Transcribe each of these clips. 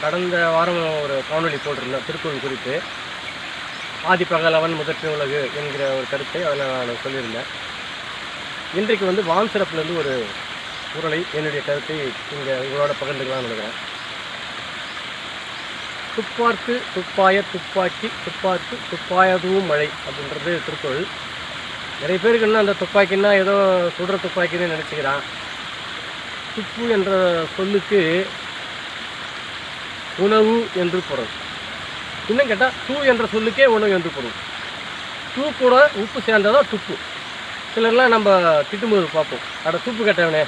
கடந்த வாரம் ஒரு காணொளி போட்டிருந்தேன் திருக்குறள் குறித்து. ஆதி பகலவன் முதற்று உலகு என்கிற ஒரு கருத்தை அதில் நான் சொல்லியிருந்தேன். இன்றைக்கு வான் சிறப்புலேருந்து ஒரு குறளை என்னுடைய கருத்தை இங்கே உங்களோட பகிர்ந்துக்கலாம்னு நினைக்கிறேன். துப்பார்க்கு துப்பாய துப்பாக்கி துப்பார்க்கு துப்பாயதுவும் மழை அப்படின்றது திருக்குறள். நிறைய பேருக்கு என்ன அந்த துப்பாக்கின்னா ஏதோ சுடுற துப்பாக்கின்னு நினச்சிக்கிறான். துப்பு என்ற சொல்லுக்கு உணவு என்று பொருள். இன்னும் கேட்டால் தூ என்ற சொல்லுக்கே உணவு என்று பொருள். தூ கூட உப்பு சேர்ந்ததான் துப்பு. சிலர்லாம் நம்ம திட்டும்போது பார்ப்போம், அட துப்பு கட்டவனே,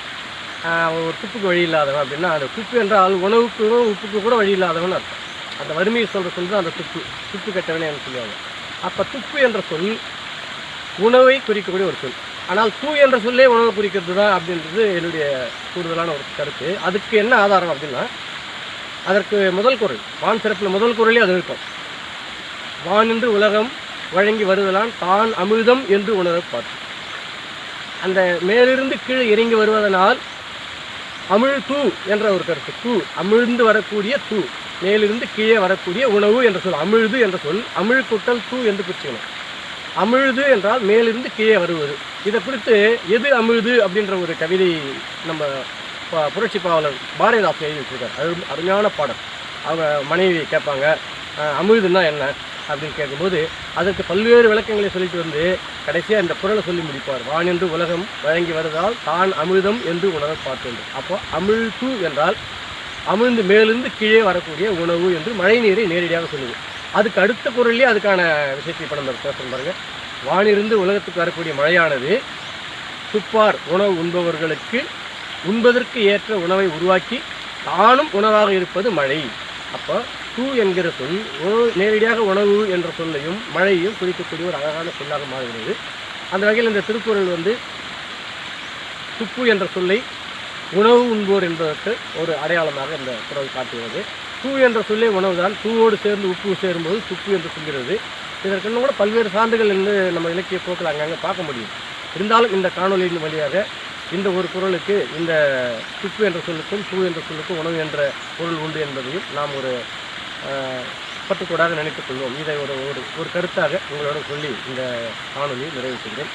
ஒரு துப்புக்கு வழி இல்லாதவன் அப்படின்னா, அந்த துப்பு என்றால் உணவுக்கு உப்புக்கு கூட வழி இல்லாதவன் அர்த்தம். அந்த வறுமையை சொல்கிற சொல் தான் அந்த துப்பு கட்டவனே என்று சொல்லுவாங்க. அப்போ துப்பு என்ற சொல் உணவை குறிக்கக்கூடிய ஒரு சொல். ஆனால் தூ என்ற சொல்லே உணவை குறிக்கிறது தான் அப்படின்றது என்னுடைய கூடுதலான ஒரு கருத்து. அதுக்கு என்ன ஆதாரம் அப்படின்னா, அதற்கு முதல் குறள், வான் சிறப்பில் முதல் குறளே அது இருக்கும். வானின்று உலகம் வழங்கி வருதலான் தான் அமிர்தம் என்று உணர பார்த்து. அந்த மேலிருந்து கீழே இறங்கி வருவதனால் அமிழ் தூ என்ற ஒரு கருத்து. தூ அமிழ்ந்து வரக்கூடிய தூ, மேலிருந்து கீழே வரக்கூடிய உணவு என்ற சொல். அமிழ்து என்ற சொல் அமிழ் கூட்டல் தூ என்று பிரிச்சுக்கணும். அமிழ்து என்றால் மேலிருந்து கீழே வருவது. இதை குறித்து எது அமிழ்து அப்படின்ற ஒரு கவிதை நம்ம புரட்சி பாவலர் பாரதிதாசன் எழுதி வச்சிருக்காரு. அது அருமையான பாடம். அவங்க மனைவி கேட்பாங்க, அமிழ்துன்னா என்ன அப்படின்னு கேட்கும்போது அதற்கு பல்வேறு விளக்கங்களை சொல்லிட்டு கடைசியாக இந்த குறளை சொல்லி முடிப்பார். வானின்று உலகம் வழங்கி வருவதால் தான் அமிர்தம் என்று உணர பார்த்தேன். அப்போ அமிழ்து என்றால் அமிழ்ந்து மேலிருந்து கீழே வரக்கூடிய உணவு என்று மழை நீரை நேரடியாக சொல்லுது. அதுக்கு அடுத்த குறள்லேயே அதுக்கான விஷயத்தை இப்போ நம்ம பேசுகிறோம் பாருங்க. வானிருந்து உலகத்துக்கு வரக்கூடிய மழையானது துப்பார் உணவு உண்பவர்களுக்கு உண்பதற்கு ஏற்ற உணவை உருவாக்கி தானும் உணவாக இருப்பது மழை. அப்போ தூ என்கிற சொல் நேரடியாக உணவு என்ற சொல்லையும் மழையையும் குறிக்கக்கூடிய ஒரு அழகான சொல்லாக மாறுகிறது. அந்த வகையில் இந்த திருக்குறள் துப்பு என்ற சொல்லை உணவு உண்போர் என்பதற்கு ஒரு அடையாளமாக இந்த குறள் காட்டுகிறது. தூ என்ற சொல்லே உணவு தான். தூவோடு சேர்ந்து உப்பு சேரும்போது துப்பு என்று சொல்கிறது. இதற்கு இன்னும் கூட பல்வேறு சான்றுகள் என்று நம்ம இலக்கிய போக்கில் அங்கங்கே பார்க்க முடியும். இருந்தாலும் இந்த காணொலியின் வழியாக இந்த ஒரு குறளுக்கு இந்த துப்பு என்ற சொல்லுக்கும் தூ என்ற சொல்லுக்கும் உணவு என்ற பொருள் உண்டு என்பதையும் நாம் ஒரு பட்டுக்கூடாக நினைத்துக் கொள்வோம். இதை ஒரு கருத்தாக உங்களோட சொல்லி இந்த காணொலியை நிறைவு செய்கிறேன்.